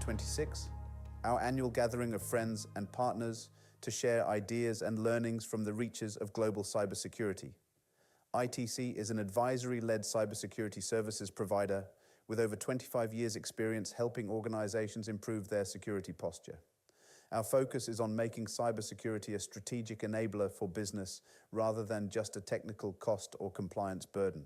2026, our annual gathering of friends and partners to share ideas and learnings from the reaches of global cybersecurity. ITC is an advisory-led cybersecurity services provider with over 25 years' experience helping organizations improve their security posture. Our focus is on making cybersecurity a strategic enabler for business rather than just a technical cost or compliance burden.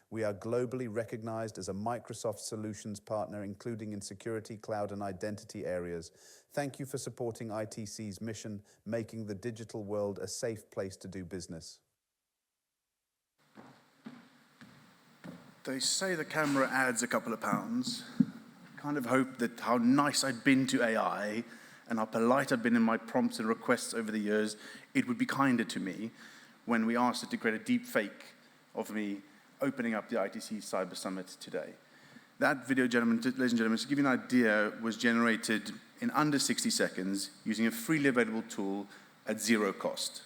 We are globally recognized as a Microsoft solutions partner, including in security, cloud, and identity areas. Thank you for supporting ITC's mission, making the digital world a safe place to do business. They say the camera adds a couple of pounds. Kind of hope that how nice I'd been to AI and how polite I'd been in my prompts and requests over the years, it would be kinder to me when we asked it to create a deep fake of me opening up the ITC Cyber Summit today. That video, ladies and gentlemen, to give you an idea, was generated in under 60 seconds using a freely available tool at zero cost.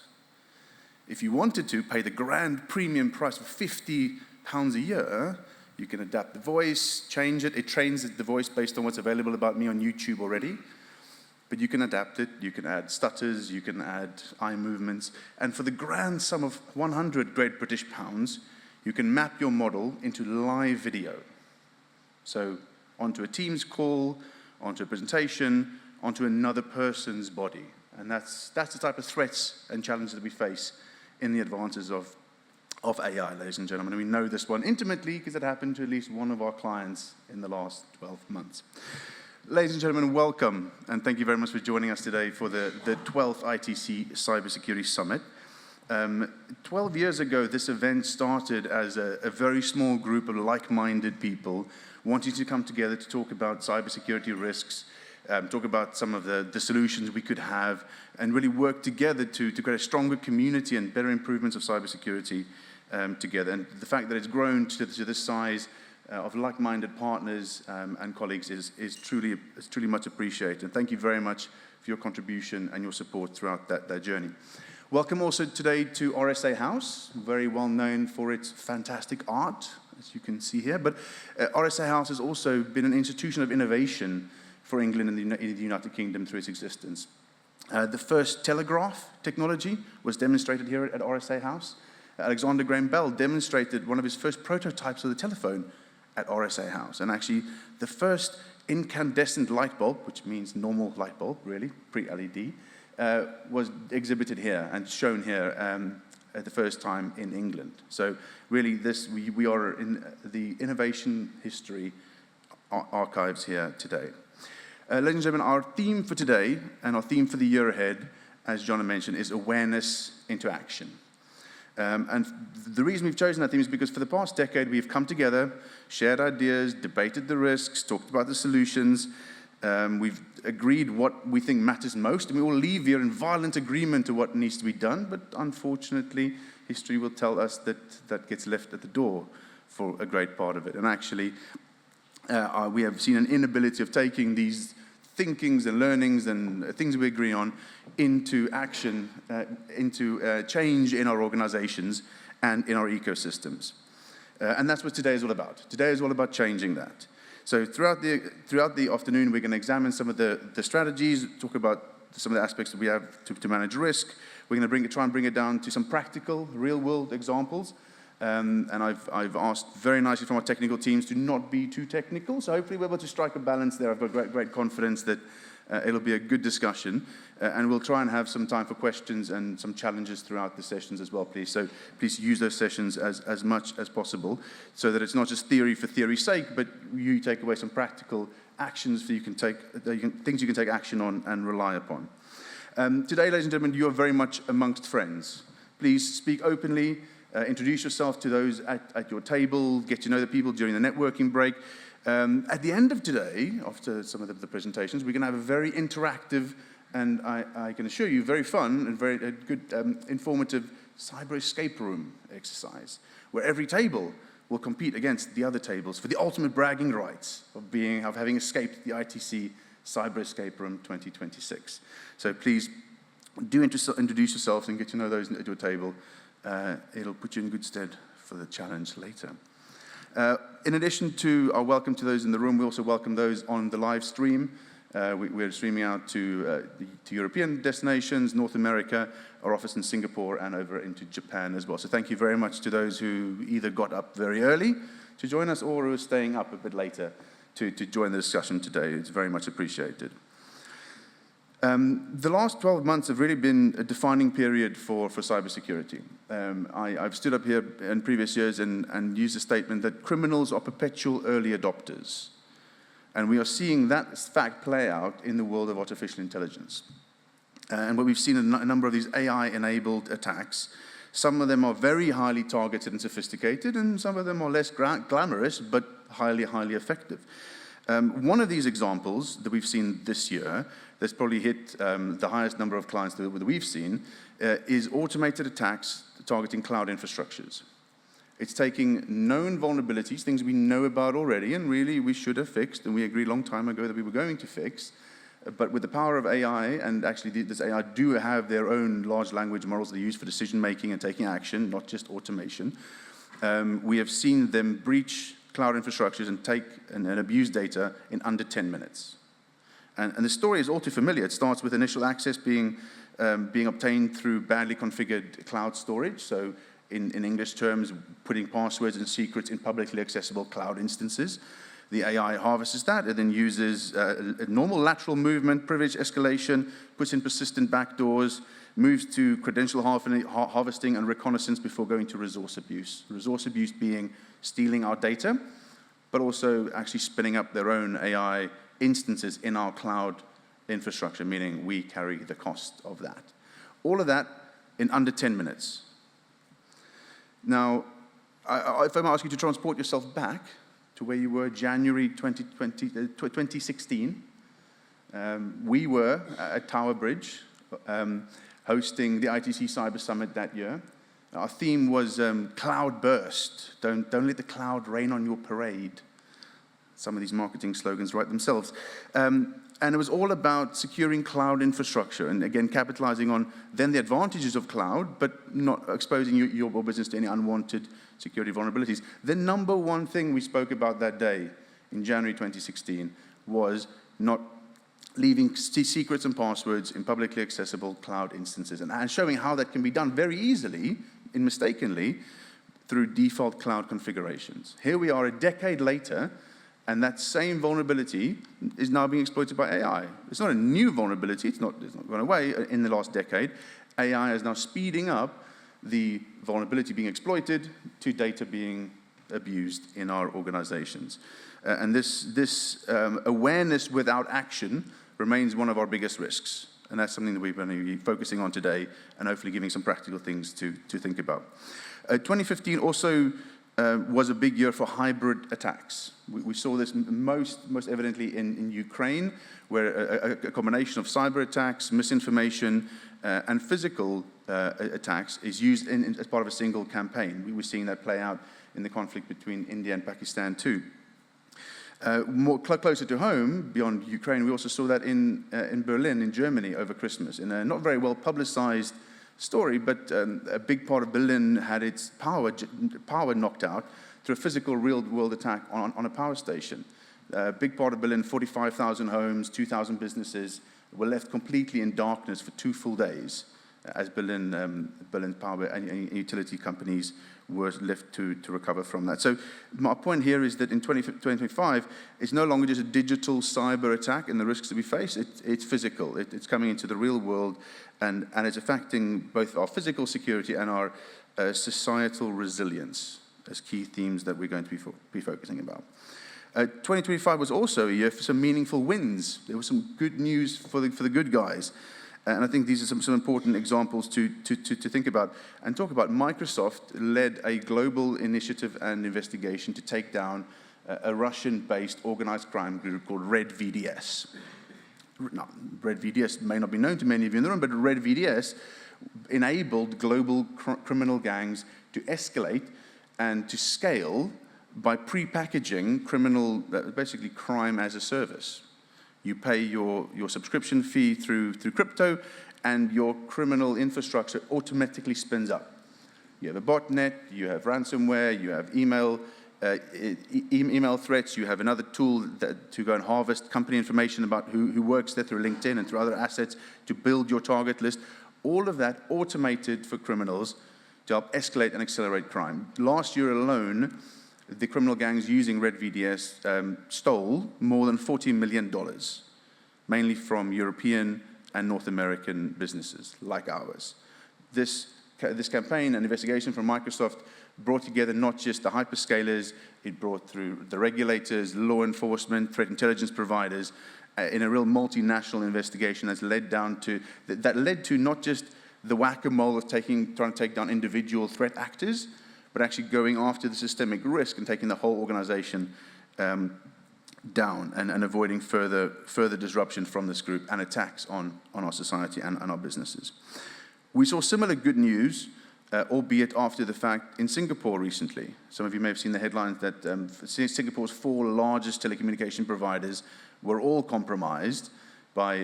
If you wanted to pay the grand premium price of £50 a year, you can adapt the voice, change it. It trains the voice based on what's available about me on YouTube already. But you can adapt it, you can add stutters, you can add eye movements, and for the grand sum of 100 Great British pounds, you can map your model into live video. So onto a Teams call, onto a presentation, onto another person's body. And that's the type of threats and challenges that we face in the advances of AI, ladies and gentlemen. And we know this one intimately because it happened to at least one of our clients in the last 12 months. Ladies and gentlemen, welcome, and thank you very much for joining us today for the 12th ITC Cybersecurity Summit. 12 years ago, this event started as a very small group of like-minded people wanting to come together to talk about cybersecurity risks, talk about some of the solutions we could have, and really work together to create a stronger community and better improvements of cybersecurity together. And the fact that it's grown to this size of like-minded partners and colleagues is truly much appreciated. And thank you very much for your contribution and your support throughout that journey. Welcome also today to RSA House, very well known for its fantastic art, as you can see here. But RSA House has also been an institution of innovation for England and the United Kingdom through its existence. The first telegraph technology was demonstrated here at RSA House. Alexander Graham Bell demonstrated one of his first prototypes of the telephone at RSA House. And actually, the first incandescent light bulb, which means normal light bulb, really, pre-LED, was exhibited here and shown here at the first time in England. So really, we are in the innovation history archives here today. Ladies and gentlemen, our theme for today and our theme for the year ahead, as John mentioned, is awareness into action. And the reason we've chosen that theme is because for the past decade, we've come together, shared ideas, debated the risks, talked about the solutions. We've agreed what we think matters most, and we all leave here in violent agreement to what needs to be done, but unfortunately, history will tell us that that gets left at the door for a great part of it. And actually, we have seen an inability of taking these thinkings and learnings and things we agree on into action, into change in our organizations and in our ecosystems. And that's what today is all about. Today is all about changing that. So throughout the afternoon, we're going to examine some of the strategies, talk about some of the aspects that we have to manage risk. We're going to try and bring it down to some practical, real-world examples. And I've asked very nicely from our technical teams to not be too technical. So hopefully we're able to strike a balance there. I've got great confidence that it'll be a good discussion. And we'll try and have some time for questions and some challenges throughout the sessions as well, please. So please use those sessions as much as possible so that it's not just theory for theory's sake, but you take away some practical actions that you can take, things you can take action on and rely upon. Today, ladies and gentlemen, you are very much amongst friends. Please speak openly. Introduce yourself to those at your table, get to know the people during the networking break. At the end of today, after some of the presentations, we're going to have a very interactive and I can assure you very fun and very good informative cyber escape room exercise, where every table will compete against the other tables for the ultimate bragging rights of having escaped the ITC Cyber Escape Room 2026. So please do introduce yourselves and get to know those at your table. It'll put you in good stead for the challenge later. In addition to our welcome to those in the room, we also welcome those on the live stream. We're streaming out to European destinations, North America, our office in Singapore, and over into Japan as well. So thank you very much to those who either got up very early to join us or who are staying up a bit later to join the discussion today. It's very much appreciated. The last 12 months have really been a defining period for cybersecurity. I've stood up here in previous years and used a statement that criminals are perpetual early adopters. And we are seeing that fact play out in the world of artificial intelligence. And what we've seen in a number of these AI-enabled attacks, some of them are very highly targeted and sophisticated, and some of them are less glamorous, but highly, highly effective. One of these examples that we've seen this year, that's probably hit the highest number of clients that we've seen, is automated attacks targeting cloud infrastructures. It's taking known vulnerabilities, things we know about already, and really we should have fixed, and we agreed a long time ago that we were going to fix. But with the power of AI, and actually this AI do have their own large language models they use for decision-making and taking action, not just automation, we have seen them breach cloud infrastructures and take and abuse data in under 10 minutes. And the story is all too familiar. It starts with initial access being obtained through badly configured cloud storage. So in English terms, putting passwords and secrets in publicly accessible cloud instances. The AI harvests that, and then uses a normal lateral movement, privilege escalation, puts in persistent backdoors, moves to credential harvesting and reconnaissance before going to resource abuse. Resource abuse being stealing our data, but also actually spinning up their own AI instances in our cloud infrastructure, meaning we carry the cost of that. All of that in under 10 minutes. Now, if I ask you to transport yourself back to where you were January 2016, we were at Tower Bridge hosting the ITC Cyber Summit that year. Our theme was cloud burst. Don't let the cloud rain on your parade. Some of these marketing slogans write themselves. And it was all about securing cloud infrastructure and, again, capitalizing on then the advantages of cloud, but not exposing your business to any unwanted security vulnerabilities. The number one thing we spoke about that day in January 2016 was not leaving secrets and passwords in publicly accessible cloud instances and showing how that can be done very easily and mistakenly through default cloud configurations. Here we are a decade later, and that same vulnerability is now being exploited by AI. It's not a new vulnerability. It's not gone away in the last decade. AI is now speeding up the vulnerability being exploited to data being abused in our organizations. And this awareness without action remains one of our biggest risks. And that's something that we're going to be focusing on today and hopefully giving some practical things to think about. 2015 also was a big year for hybrid attacks. We saw this most evidently in Ukraine, where a combination of cyber attacks, misinformation, and physical attacks is used as part of a single campaign. We were seeing that play out in the conflict between India and Pakistan too. Closer to home, beyond Ukraine, we also saw that in Berlin, in Germany, over Christmas, in a not very well publicized story, but a big part of Berlin had its power knocked out through a physical real-world attack on a power station. A big part of Berlin, 45,000 homes, 2,000 businesses, were left completely in darkness for 2 full days as Berlin power and utility companies were left to recover from that. So my point here is that in 2025, it's no longer just a digital cyber attack and the risks that we face. It's physical. It's coming into the real world, and it's affecting both our physical security and our societal resilience as key themes that we're going to be focusing about. 2025 was also a year for some meaningful wins. There was some good news for the good guys. And I think these are some important examples to think about and talk about. Microsoft led a global initiative and investigation to take down a Russian-based organized crime group called Red VDS. Now, Red VDS may not be known to many of you in the room, but Red VDS enabled global criminal gangs to escalate and to scale by pre-packaging basically crime as a service. You pay your subscription fee through crypto, and your criminal infrastructure automatically spins up. You have a botnet, you have ransomware, you have email email threats. You have another tool to go and harvest company information about who works there through LinkedIn and through other assets to build your target list. All of that automated for criminals to help escalate and accelerate crime. Last year alone, the criminal gangs using Red VDS stole more than $40 million, mainly from European and North American businesses like ours. This campaign and investigation from Microsoft brought together not just the hyperscalers, it brought through the regulators, law enforcement, threat intelligence providers, in a real multinational investigation that led to not just the whack-a-mole of trying to take down individual threat actors, but actually going after the systemic risk and taking the whole organization down and avoiding further disruption from this group and attacks on our society and our businesses. We saw similar good news, albeit after the fact, in Singapore recently. Some of you may have seen the headlines that Singapore's 4 largest telecommunication providers were all compromised by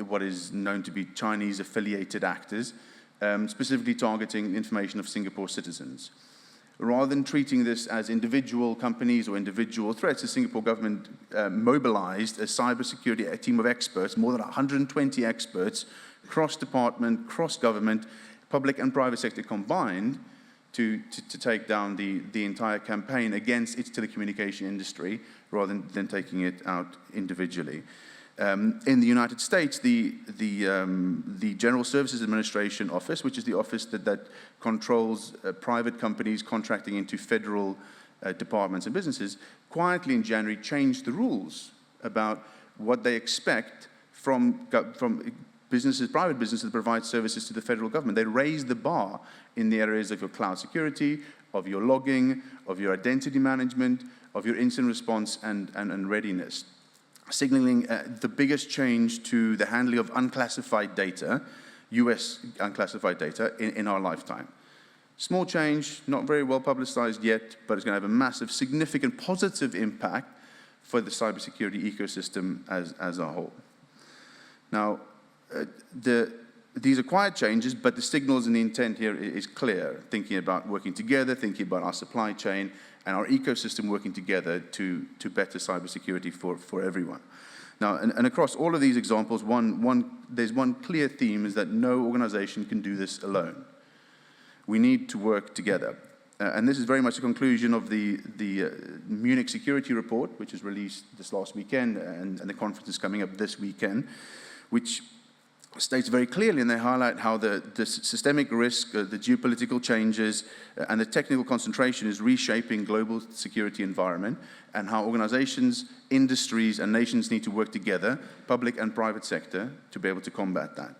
what is known to be Chinese-affiliated actors, specifically targeting information of Singapore citizens. Rather than treating this as individual companies or individual threats, the Singapore government mobilized a cybersecurity team of experts, more than 120 experts, cross-department, cross-government, public and private sector combined, to take down the entire campaign against its telecommunication industry, rather than taking it out individually. In the United States, the General Services Administration Office, which is the office that controls private companies contracting into federal departments and businesses, quietly in January changed the rules about what they expect from private businesses that provide services to the federal government. They raised the bar in the areas of your cloud security, of your logging, of your identity management, of your incident response and readiness, signaling the biggest change to the handling of unclassified data, US unclassified data, in our lifetime. Small change, not very well publicized yet, but it's going to have a massive, significant positive impact for the cybersecurity ecosystem as a whole. Now, these are quiet changes, but the signals and the intent here is clear, thinking about working together, thinking about our supply chain, and our ecosystem working together to better cybersecurity for everyone. Now, and across all of these examples, there's one clear theme, is that no organization can do this alone. We need to work together. And this is very much a conclusion of the Munich Security Report, which was released this last weekend, and the conference is coming up this weekend, which states very clearly, and they highlight how the systemic risk, the geopolitical changes, and the technical concentration is reshaping global security environment, and how organizations, industries, and nations need to work together, public and private sector, to be able to combat that.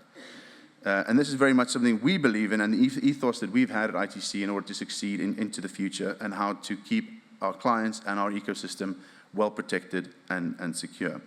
And this is very much something we believe in, and the ethos that we've had at ITC in order to succeed into the future, and how to keep our clients and our ecosystem well protected and secure.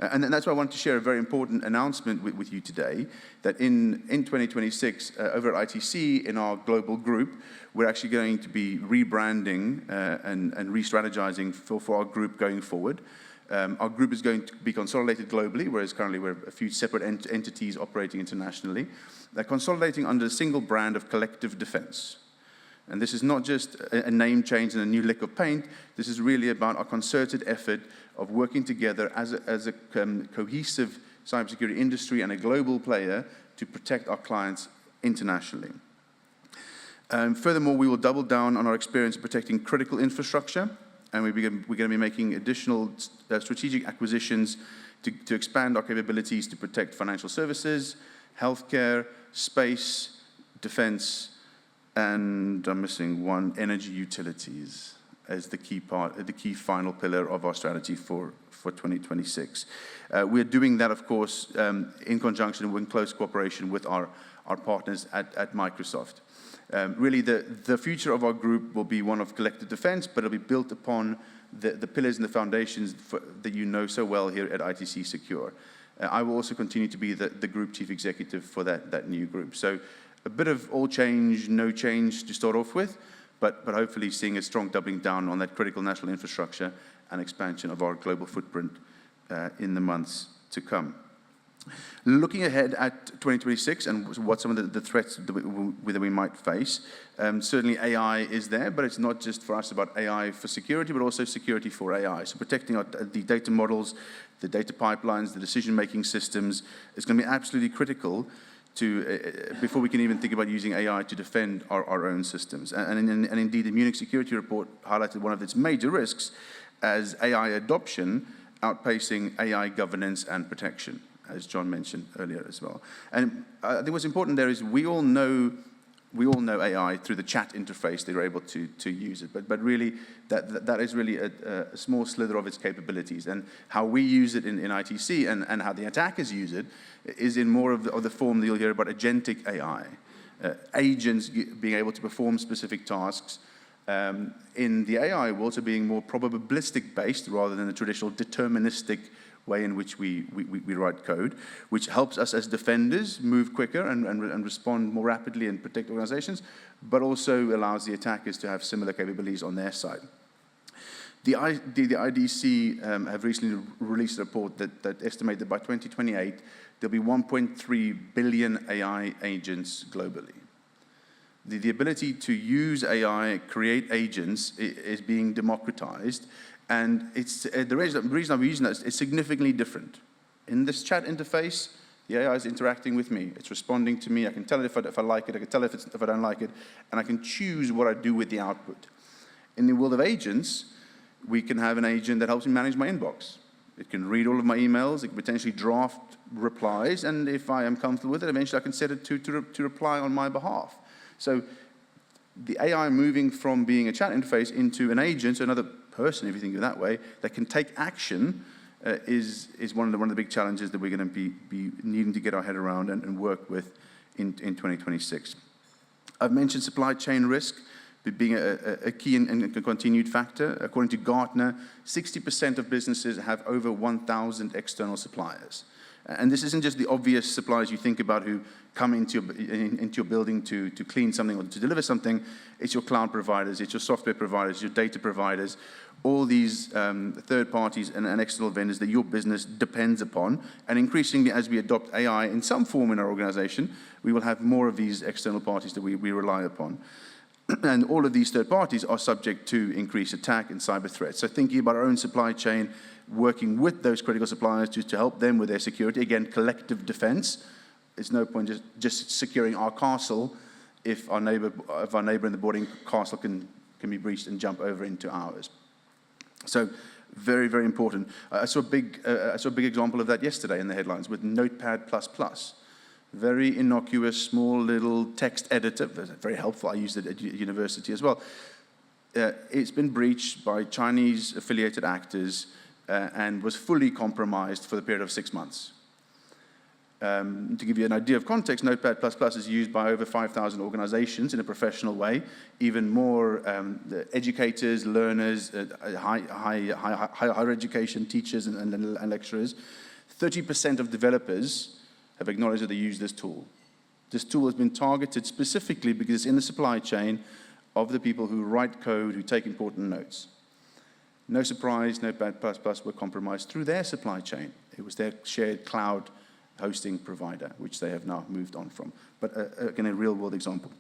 And that's why I wanted to share a very important announcement with you today, that in 2026, over at ITC, in our global group, we're actually going to be rebranding and re-strategizing for our group going forward. Our group is going to be consolidated globally, whereas currently we're a few separate entities operating internationally. They're consolidating under a single brand of collective defense. And this is not just a name change and a new lick of paint. This is really about our concerted effort of working together as a cohesive cybersecurity industry and a global player to protect our clients internationally. Furthermore, we will double down on our experience in protecting critical infrastructure, and we're going to be making additional strategic acquisitions to expand our capabilities to protect financial services, healthcare, space, defense, and I'm missing one, energy utilities, as the key final pillar of our strategy for 2026. We're doing that, of course, in conjunction and in close cooperation with our partners at Microsoft. Really, the future of our group will be one of collective defense, but it'll be built upon the pillars and the foundations that you know so well here at ITC Secure. I will also continue to be the group chief executive for that new group. So a bit of all change, no change to start off with, but hopefully seeing a strong doubling down on that critical national infrastructure and expansion of our global footprint in the months to come. Looking ahead at 2026 and what some of the threats that we might face, certainly AI is there, but it's not just for us about AI for security, but also security for AI. So protecting the data models, the data pipelines, the decision-making systems is going to be absolutely critical to before we can even think about using AI to defend our own systems. And indeed, the Munich Security Report highlighted one of its major risks as AI adoption outpacing AI governance and protection, as John mentioned earlier as well. And I think what's important there is we all know AI through the chat interface. They're able to use it, but really that is really a small slither of its capabilities. And how we use it in ITC and how the attackers use it is in more of the form that you'll hear about agentic AI, agents being able to perform specific tasks. In the AI world, so being more probabilistic based rather than the traditional deterministic way in which we write code, which helps us as defenders move quicker and respond more rapidly and protect organizations, but also allows the attackers to have similar capabilities on their side. The IDC have recently released a report that estimates that by 2028, there'll be 1.3 billion AI agents globally. The ability to use AI, create agents, is being democratized. And it's the reason I'm using that is significantly different. In this chat interface, the AI is interacting with me. It's responding to me. I can tell it if I like it. I can tell it if I don't like it. And I can choose what I do with the output. In the world of agents, we can have an agent that helps me manage my inbox. It can read all of my emails. It can potentially draft replies. And if I am comfortable with it, eventually I can set it to reply on my behalf. So the AI moving from being a chat interface into an agent, another person, if you think of it that way, that can take action is one of the big challenges that we're going to be needing to get our head around and work with in 2026. I've mentioned supply chain risk being a key and a continued factor. According to Gartner, 60% of businesses have over 1,000 external suppliers. And this isn't just the obvious suppliers you think about who come into your building to clean something or to deliver something. It's your cloud providers, it's your software providers, your data providers, all these third parties and external vendors that your business depends upon. And increasingly, as we adopt AI in some form in our organization, we will have more of these external parties that we rely upon. And all of these third parties are subject to increased attack and cyber threats. So thinking about our own supply chain, working with those critical suppliers to help them with their security. Again, collective defense. It's no point just securing our castle if our neighbor in the boarding castle can be breached and jump over into ours. So very, very important. I saw a big example of that yesterday in the headlines with Notepad++. Very innocuous, small little text editor. Very helpful. I used it at university as well. It's been breached by Chinese affiliated actors and was fully compromised for the period of 6 months. To give you an idea of context, Notepad++ is used by over 5,000 organizations in a professional way, even more educators, learners, higher education teachers and lecturers. 30% of developers have acknowledged that they use this tool. This tool has been targeted specifically because it's in the supply chain of the people who write code, who take important notes. No surprise, Notepad++ were compromised through their supply chain. It was their shared cloud hosting provider, which they have now moved on from. But again, a real-world example.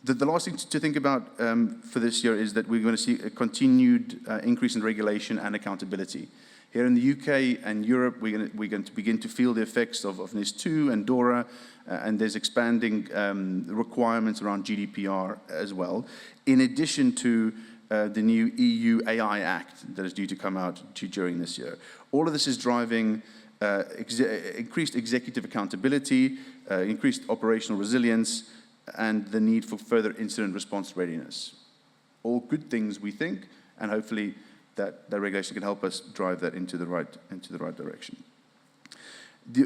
The last thing to think about for this year is that we're going to see a continued increase in regulation and accountability. Here in the UK and Europe, we're going to begin to feel the effects of NIS2 and DORA, and there's expanding requirements around GDPR as well, in addition to the new EU AI Act that is due to come out during this year. All of this is driving increased executive accountability, increased operational resilience, and the need for further incident response readiness. All good things, we think, and hopefully that regulation can help us drive that into the right direction.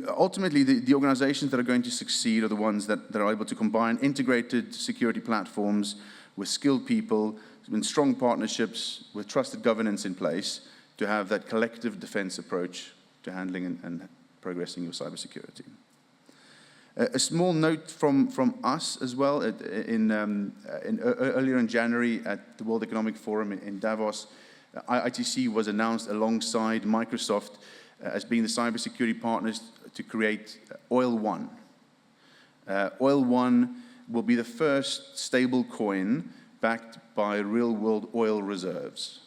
Ultimately, the organizations that are going to succeed are the ones that are able to combine integrated security platforms with skilled people, with strong partnerships, with trusted governance in place to have that collective defense approach to handling and progressing your cybersecurity. A small note from us as well. Earlier in January at the World Economic Forum in Davos, ITC was announced alongside Microsoft as being the cybersecurity partners to create Oil One. Oil One will be the first stable coin backed by real-world oil reserves.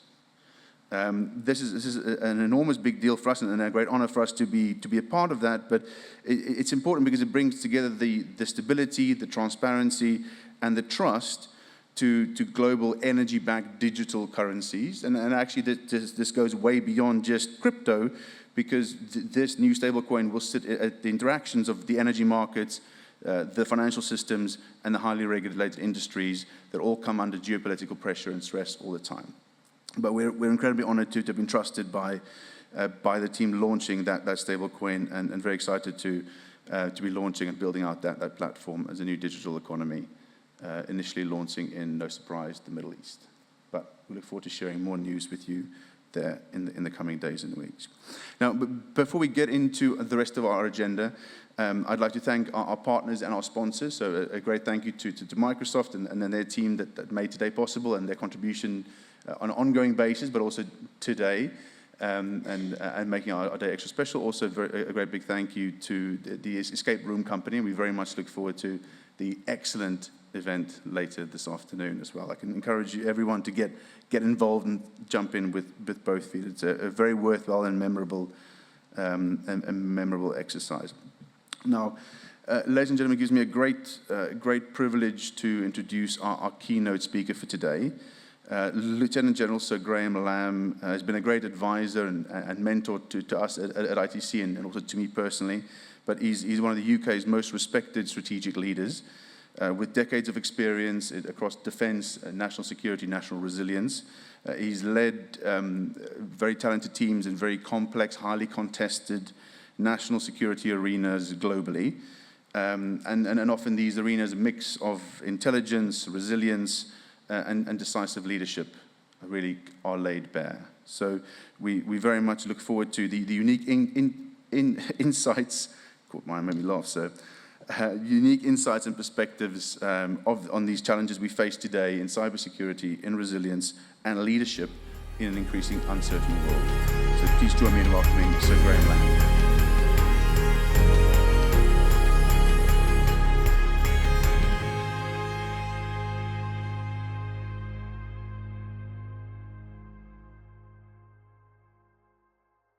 This is an enormous big deal for us and a great honor for us to be a part of that, but it's important because it brings together the stability, the transparency, and the trust to global energy-backed digital currencies. And actually this goes way beyond just crypto, because this new stablecoin will sit at the interactions of the energy markets, the financial systems, and the highly regulated industries that all come under geopolitical pressure and stress all the time. But we're incredibly honored to have been trusted by the team launching that stablecoin, and very excited to be launching and building out that platform as a new digital economy, initially launching in, no surprise, the Middle East. But we look forward to sharing more news with you there in the coming days and weeks. Now, before we get into the rest of our agenda, I'd like to thank our partners and our sponsors. So a great thank you to Microsoft and then their team that made today possible, and their contribution on an ongoing basis, but also today, and making our day extra special. Also, a great big thank you to the Escape Room Company. We very much look forward to the excellent event later this afternoon as well. I can encourage everyone to get involved and jump in with both feet. It's a very worthwhile and memorable exercise. Now, ladies and gentlemen, it gives me a great privilege to introduce our keynote speaker for today. Lieutenant General Sir Graham Lamb has been a great advisor and mentor to us at ITC and also to me personally. But he's one of the UK's most respected strategic leaders, with decades of experience across defence, national security, national resilience. He's led very talented teams in very complex, highly contested national security arenas globally. And often these arenas, a mix of intelligence, resilience, and decisive leadership really are laid bare. So we very much look forward to the unique insights, caught mine, made me laugh, so unique insights and perspectives on these challenges we face today in cybersecurity, in resilience, and leadership in an increasing uncertain world. So please join me in welcoming Sir Graham Lamb.